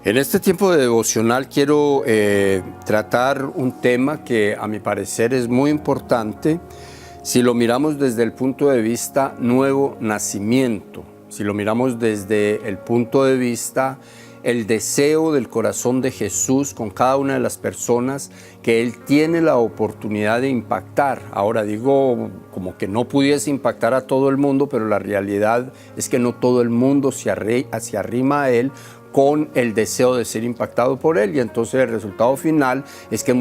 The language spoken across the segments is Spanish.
En este tiempo de devocional quiero tratar un tema que a mi parecer es muy importante si lo miramos desde el punto de vista nuevo nacimiento, si lo miramos desde el punto de vista el deseo del corazón de Jesús con cada una de las personas que Él tiene la oportunidad de impactar. Ahora digo como que no pudiese impactar a todo el mundo, pero la realidad es que no todo el mundo se arrima a Él con el deseo de ser impactado por Él, y entonces el resultado final es que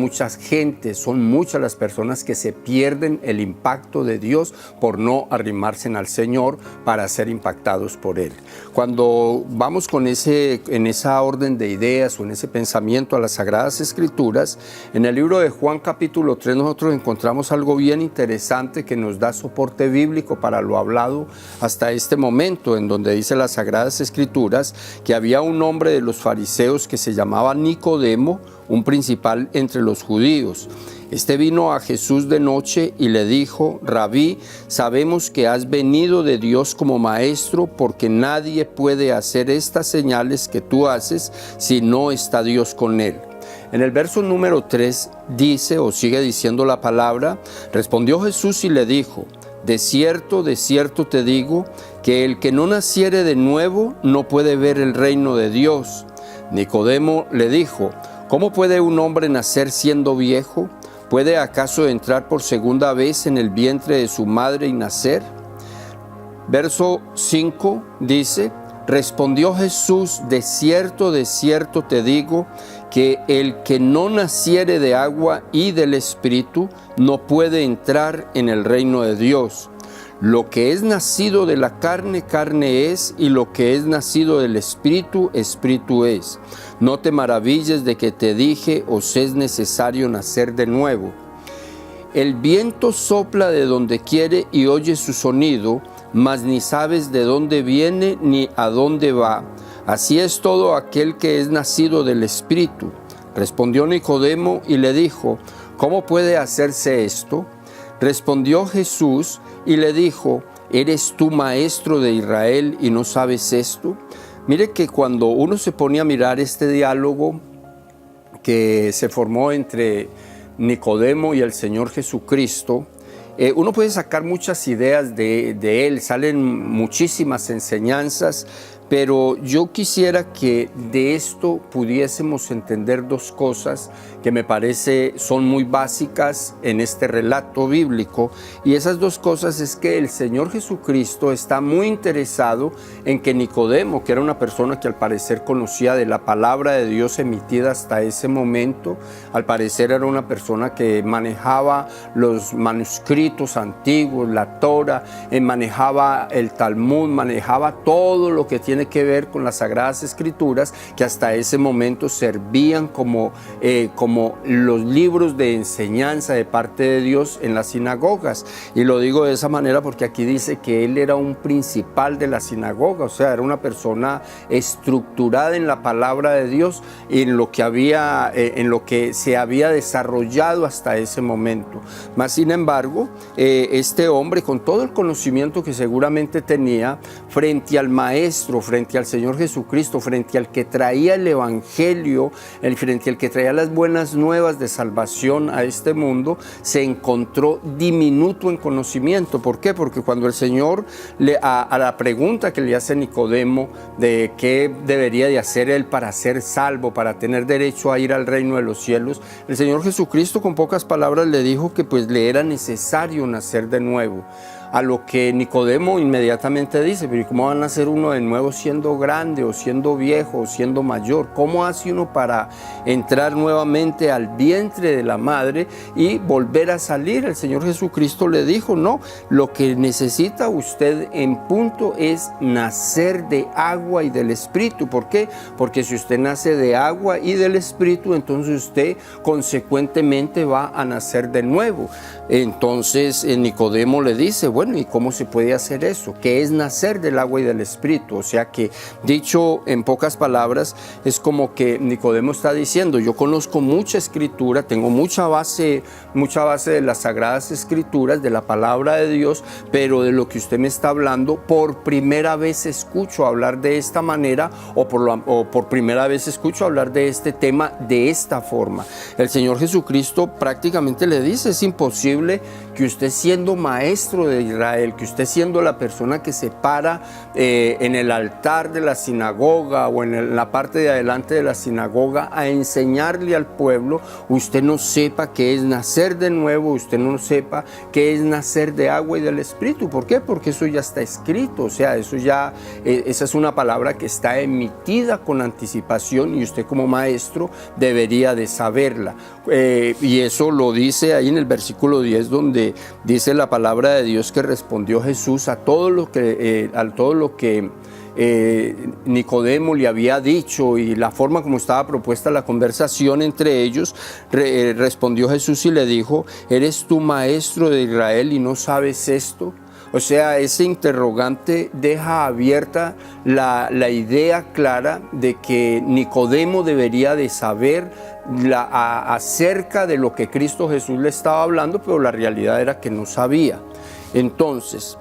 son muchas las personas que se pierden el impacto de Dios por no arrimarse al Señor para ser impactados por Él. Cuando vamos en esa orden de ideas o en ese pensamiento a las Sagradas Escrituras, en el libro de Juan capítulo 3 nosotros encontramos algo bien interesante que nos da soporte bíblico para lo hablado hasta este momento, en donde dice las Sagradas Escrituras que había un hombre de los fariseos que se llamaba Nicodemo, un principal entre los judíos. Este vino a Jesús de noche y le dijo: Rabí, sabemos que has venido de Dios como maestro, porque nadie puede hacer estas señales que tú haces si no está Dios con él. En el verso número 3 dice, o sigue diciendo la palabra: respondió Jesús y le dijo: de cierto te digo, que el que no naciere de nuevo no puede ver el reino de Dios. Nicodemo le dijo: ¿cómo puede un hombre nacer siendo viejo? ¿Puede acaso entrar por segunda vez en el vientre de su madre y nacer? Verso 5 dice: respondió Jesús: de cierto te digo, que el que no naciere de agua y del Espíritu no puede entrar en el reino de Dios. Lo que es nacido de la carne, carne es, y lo que es nacido del Espíritu, Espíritu es. No te maravilles de que te dije: os es necesario nacer de nuevo. El viento sopla de donde quiere y oyes su sonido, mas ni sabes de dónde viene ni a dónde va. Así es todo aquel que es nacido del Espíritu. Respondió Nicodemo y le dijo: ¿cómo puede hacerse esto? Respondió Jesús y le dijo: ¿eres tú maestro de Israel y no sabes esto? Mire que cuando uno se pone a mirar este diálogo que se formó entre Nicodemo y el Señor Jesucristo, uno puede sacar muchas ideas de él, salen muchísimas enseñanzas, pero yo quisiera que de esto pudiésemos entender dos cosas que me parece son muy básicas en este relato bíblico, y esas dos cosas es que el Señor Jesucristo está muy interesado en que Nicodemo, que era una persona que al parecer conocía de la palabra de Dios emitida hasta ese momento, al parecer era una persona que manejaba los manuscritos antiguos, la Torah, manejaba el Talmud, manejaba todo lo que tiene que ver con las Sagradas Escrituras, que hasta ese momento servían como los libros de enseñanza de parte de Dios en las sinagogas. Y lo digo de esa manera porque aquí dice que él era un principal de la sinagoga, o sea, era una persona estructurada en la palabra de Dios y en lo que se había desarrollado hasta ese momento. Mas sin embargo, este hombre, con todo el conocimiento que seguramente tenía, frente al maestro, frente al Señor Jesucristo, frente al que traía el evangelio, frente al que traía las buenas nuevas de salvación a este mundo, se encontró diminuto en conocimiento. ¿Por qué? Porque cuando el Señor a la pregunta que le hace Nicodemo de qué debería de hacer él para ser salvo, para tener derecho a ir al reino de los cielos, el Señor Jesucristo con pocas palabras le dijo que pues le era necesario nacer de nuevo. A lo que Nicodemo inmediatamente dice: pero ¿cómo va a nacer uno de nuevo siendo grande o siendo viejo o siendo mayor? ¿Cómo hace uno para entrar nuevamente al vientre de la madre y volver a salir? El Señor Jesucristo le dijo: no, lo que necesita usted en punto es nacer de agua y del Espíritu. ¿Por qué? Porque si usted nace de agua y del Espíritu, entonces usted consecuentemente va a nacer de nuevo. Entonces Nicodemo le dice: bueno, bueno, ¿y cómo se puede hacer eso? ¿Qué es nacer del agua y del Espíritu? O sea que, dicho en pocas palabras, es como que Nicodemo está diciendo, yo conozco mucha escritura, tengo mucha base de las Sagradas Escrituras, de la palabra de Dios, pero de lo que usted me está hablando, por primera vez escucho hablar de esta manera o por primera vez escucho hablar de este tema de esta forma. El Señor Jesucristo prácticamente le dice, es imposible que usted siendo maestro de Israel, que usted siendo la persona que se para en el altar de la sinagoga o en la parte de adelante de la sinagoga a enseñarle al pueblo, usted no sepa qué es nacer de nuevo, usted no sepa qué es nacer de agua y del Espíritu. ¿Por qué? Porque eso ya está escrito, o sea, esa es una palabra que está emitida con anticipación y usted como maestro debería de saberla. Y eso lo dice ahí en el versículo 10, donde dice la palabra de Dios que respondió Jesús a todo lo que Nicodemo le había dicho y la forma como estaba propuesta la conversación entre ellos. Respondió Jesús y le dijo, ¿eres tú maestro de Israel y no sabes esto? O sea, ese interrogante deja abierta la idea clara de que Nicodemo debería de saber acerca de lo que Cristo Jesús le estaba hablando, pero la realidad era que no sabía. Entonces,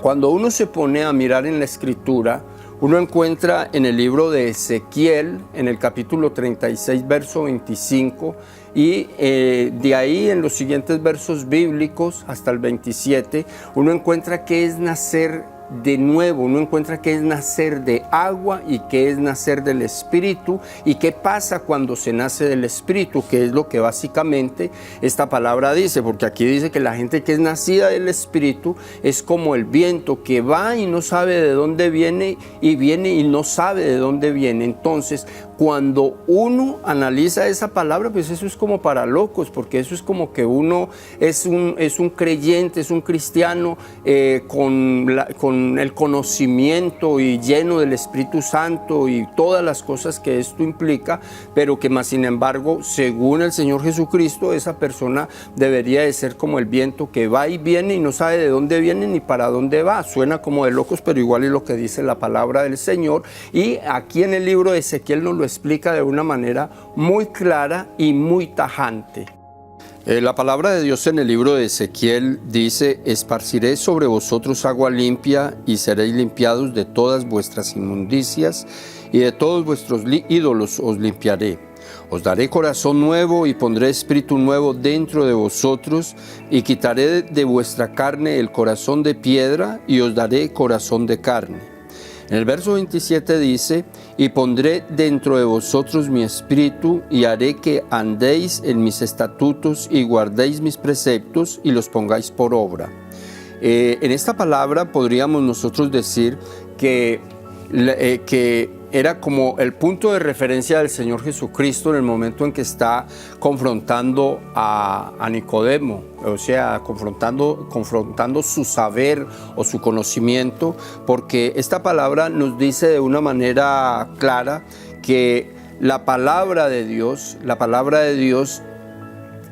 cuando uno se pone a mirar en la Escritura, uno encuentra en el libro de Ezequiel, en el capítulo 36, verso 25, y de ahí en los siguientes versos bíblicos hasta el 27, uno encuentra que es nacer de nuevo, uno encuentra que es nacer de agua y que es nacer del Espíritu, y qué pasa cuando se nace del Espíritu, que es lo que básicamente esta palabra dice, porque aquí dice que la gente que es nacida del Espíritu es como el viento que va y no sabe de dónde viene y no sabe de dónde viene. Entonces, cuando uno analiza esa palabra, pues eso es como para locos, porque eso es como que uno es un creyente, es un cristiano con el conocimiento y lleno del Espíritu Santo y todas las cosas que esto implica, pero que más sin embargo, según el Señor Jesucristo, esa persona debería de ser como el viento que va y viene y no sabe de dónde viene ni para dónde va. Suena como de locos, pero igual es lo que dice la palabra del Señor, y aquí en el libro de Ezequiel nos lo explica de una manera muy clara y muy tajante. La palabra de Dios en el libro de Ezequiel dice, esparciré sobre vosotros agua limpia y seréis limpiados de todas vuestras inmundicias y de todos vuestros ídolos os limpiaré. Os daré corazón nuevo y pondré espíritu nuevo dentro de vosotros y quitaré de vuestra carne el corazón de piedra y os daré corazón de carne. En el verso 27 dice, y pondré dentro de vosotros mi espíritu y haré que andéis en mis estatutos y guardéis mis preceptos y los pongáis por obra. En esta palabra podríamos nosotros decir que era como el punto de referencia del Señor Jesucristo en el momento en que está confrontando a Nicodemo, o sea, confrontando su saber o su conocimiento, porque esta palabra nos dice de una manera clara que la palabra de Dios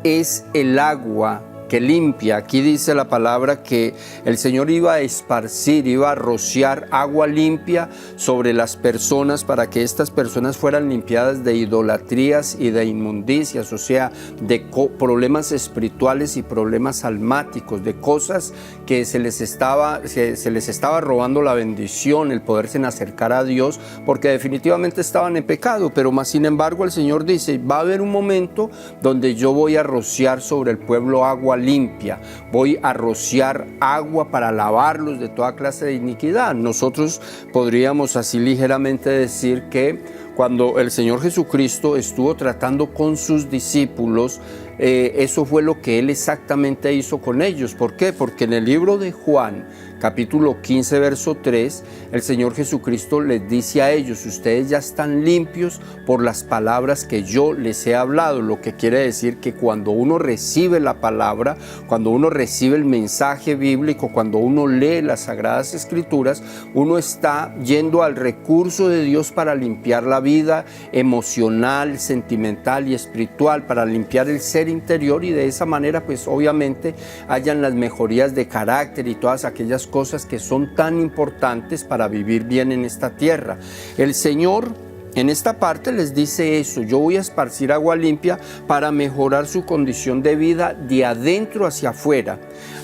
es el agua que limpia. Aquí dice la palabra que el Señor iba a esparcir, iba a rociar agua limpia sobre las personas para que estas personas fueran limpiadas de idolatrías y de inmundicias, o sea, de problemas espirituales y problemas almáticos, de cosas que se les estaba robando la bendición, el poderse acercar a Dios, porque definitivamente estaban en pecado. Pero más sin embargo el Señor dice, va a haber un momento donde yo voy a rociar sobre el pueblo agua limpia, voy a rociar agua para lavarlos de toda clase de iniquidad. Nosotros podríamos así ligeramente decir que cuando el Señor Jesucristo estuvo tratando con sus discípulos, eso fue lo que Él exactamente hizo con ellos. ¿Por qué? Porque en el libro de Juan, capítulo 15, verso 3, el Señor Jesucristo les dice a ellos, ustedes ya están limpios por las palabras que yo les he hablado, lo que quiere decir que cuando uno recibe la palabra, cuando uno recibe el mensaje bíblico, cuando uno lee las Sagradas Escrituras, uno está yendo al recurso de Dios para limpiar la vida emocional, sentimental y espiritual, para limpiar el ser interior, y de esa manera pues obviamente hayan las mejorías de carácter y todas aquellas cosas que son tan importantes para vivir bien en esta tierra. El Señor en esta parte les dice eso: yo voy a esparcir agua limpia para mejorar su condición de vida de adentro hacia afuera.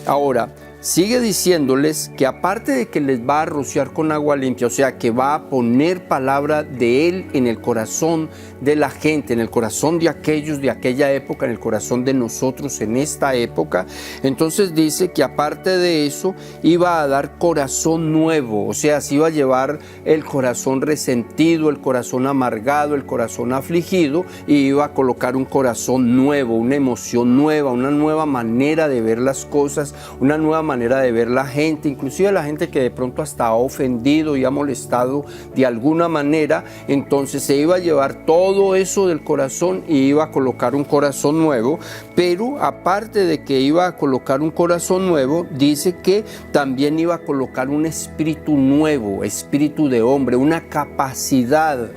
Ahora, sigue diciéndoles que aparte de que les va a rociar con agua limpia, o sea que va a poner palabra de Él en el corazón de la gente, en el corazón de aquellos de aquella época, en el corazón de nosotros en esta época. Entonces dice que aparte de eso iba a dar corazón nuevo, o sea, se iba a llevar el corazón resentido, el corazón amargado, el corazón afligido, y iba a colocar un corazón nuevo, una emoción nueva, una nueva manera de ver las cosas, una nueva manera de ver la gente, inclusive la gente que de pronto hasta ha ofendido y ha molestado de alguna manera. Entonces se iba a llevar todo eso del corazón y iba a colocar un corazón nuevo. Pero aparte de que iba a colocar un corazón nuevo, dice que también iba a colocar un espíritu nuevo, espíritu de hombre, una capacidad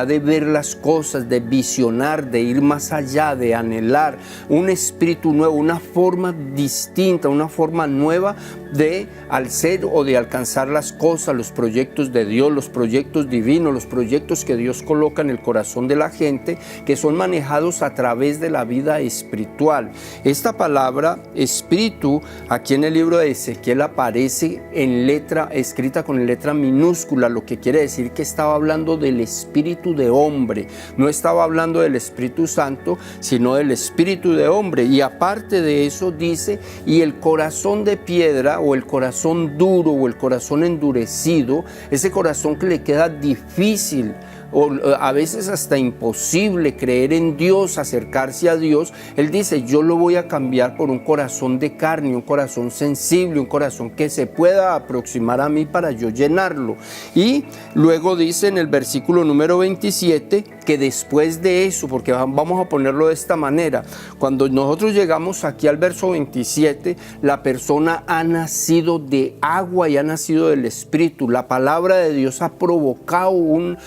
de ver las cosas, de visionar, de ir más allá, de anhelar, un espíritu nuevo, una forma distinta, una forma nueva de hacer o de alcanzar las cosas, los proyectos de Dios, los proyectos divinos, los proyectos que Dios coloca en el corazón de la gente, que son manejados a través de la vida espiritual. Esta palabra espíritu aquí en el libro de Ezequiel aparece en letra, escrita con letra minúscula, lo que quiere decir que estaba hablando del espíritu de hombre, no estaba hablando del Espíritu Santo, sino del espíritu de hombre. Y aparte de eso dice: y el corazón de piedra, o el corazón duro, o el corazón endurecido, ese corazón que le queda difícil o a veces hasta imposible creer en Dios, acercarse a Dios, Él dice: yo lo voy a cambiar por un corazón de carne, un corazón sensible, un corazón que se pueda aproximar a mí para yo llenarlo. Y luego dice en el versículo número 27 que después de eso, porque vamos a ponerlo de esta manera, cuando nosotros llegamos aquí al verso 27, la persona ha nacido de agua y ha nacido del Espíritu. La palabra de Dios ha provocado un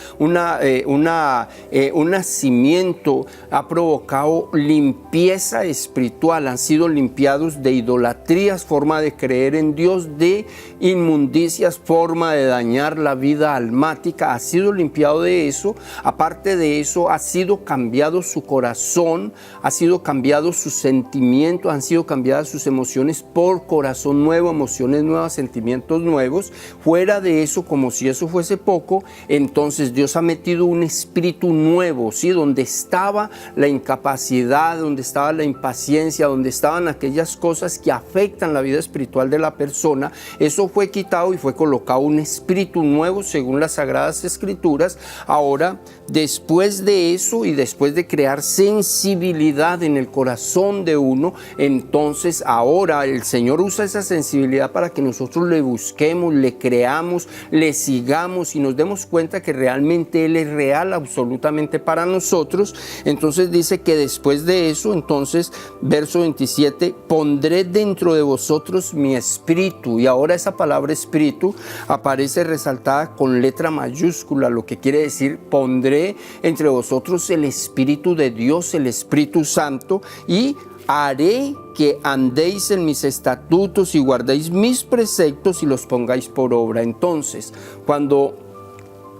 nacimiento, ha provocado limpieza espiritual, han sido limpiados de idolatrías, forma de creer en Dios, de inmundicias, forma de dañar la vida almática, ha sido limpiado de eso. Aparte de eso, ha sido cambiado su corazón, ha sido cambiado sus sentimientos, han sido cambiadas sus emociones por corazón nuevo, emociones nuevas, sentimientos nuevos. Fuera de eso, como si eso fuese poco, entonces Dios ha metido un espíritu nuevo, ¿sí? Donde estaba la incapacidad, donde estaba la impaciencia, donde estaban aquellas cosas que afectan la vida espiritual de la persona, eso fue quitado y fue colocado un espíritu nuevo según las Sagradas Escrituras. Ahora, después de eso y después de crear sensibilidad en el corazón de uno, entonces ahora el Señor usa esa sensibilidad para que nosotros le busquemos, le creamos, le sigamos y nos demos cuenta que realmente Él es real absolutamente para nosotros. Entonces dice que después de eso, entonces verso 27, pondré dentro de vosotros mi espíritu. Y ahora esa palabra espíritu aparece resaltada con letra mayúscula, lo que quiere decir: pondré entre vosotros el Espíritu de Dios, el Espíritu Santo, y haré que andéis en mis estatutos y guardéis mis preceptos y los pongáis por obra. Entonces, cuando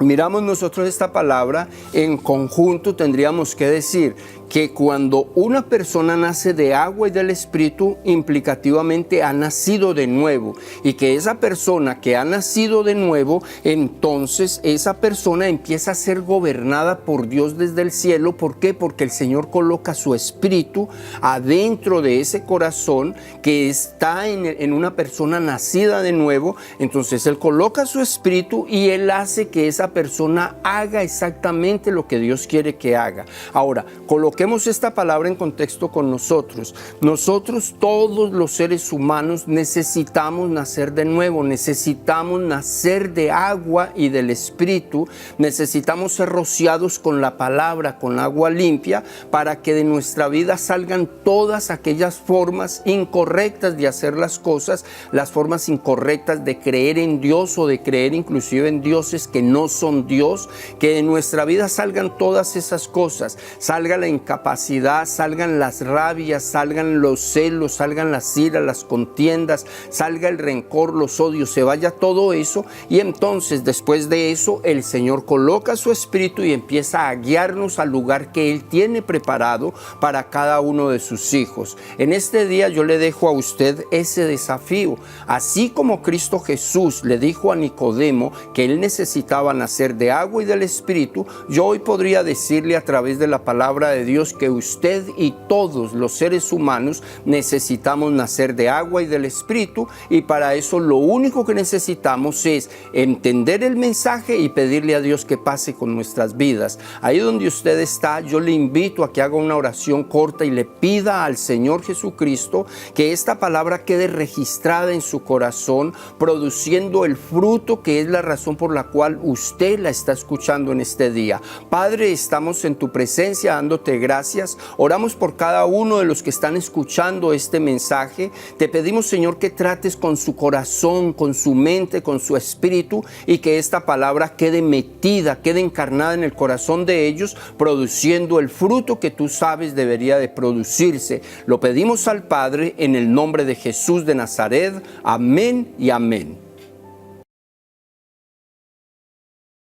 miramos nosotros esta palabra en conjunto, tendríamos que decir que cuando una persona nace de agua y del Espíritu, implicativamente ha nacido de nuevo, y que esa persona que ha nacido de nuevo, entonces esa persona empieza a ser gobernada por Dios desde el cielo. ¿Por qué? Porque el Señor coloca su Espíritu adentro de ese corazón que está en una persona nacida de nuevo. Entonces Él coloca su Espíritu y Él hace que esa persona haga exactamente lo que Dios quiere que haga. Ahora, coloquemos esta palabra en contexto con nosotros. Nosotros, todos los seres humanos, necesitamos nacer de nuevo, necesitamos nacer de agua y del Espíritu, necesitamos ser rociados con la palabra, con agua limpia, para que de nuestra vida salgan todas aquellas formas incorrectas de hacer las cosas, las formas incorrectas de creer en Dios o de creer inclusive en dioses que no son Dios, que en nuestra vida salgan todas esas cosas, salga la incapacidad, salgan las rabias, salgan los celos, salgan las iras, las contiendas, salga el rencor, los odios, se vaya todo eso, y entonces después de eso el Señor coloca su Espíritu y empieza a guiarnos al lugar que Él tiene preparado para cada uno de sus hijos. En este día yo le dejo a usted ese desafío. Así como Cristo Jesús le dijo a Nicodemo que él necesitaba nacer de agua y del Espíritu, yo hoy podría decirle a través de la palabra de Dios que usted y todos los seres humanos necesitamos nacer de agua y del Espíritu, y para eso lo único que necesitamos es entender el mensaje y pedirle a Dios que pase con nuestras vidas. Ahí donde usted está, yo le invito a que haga una oración corta y le pida al Señor Jesucristo que esta palabra quede registrada en su corazón, produciendo el fruto que es la razón por la cual usted la está escuchando en este día. Padre, estamos en tu presencia dándote gracias. Oramos por cada uno de los que están escuchando este mensaje. Te pedimos, Señor, que trates con su corazón, con su mente, con su espíritu, y que esta palabra quede metida, quede encarnada en el corazón de ellos, produciendo el fruto que tú sabes debería de producirse. Lo pedimos al Padre en el nombre de Jesús de Nazaret. Amén y amén.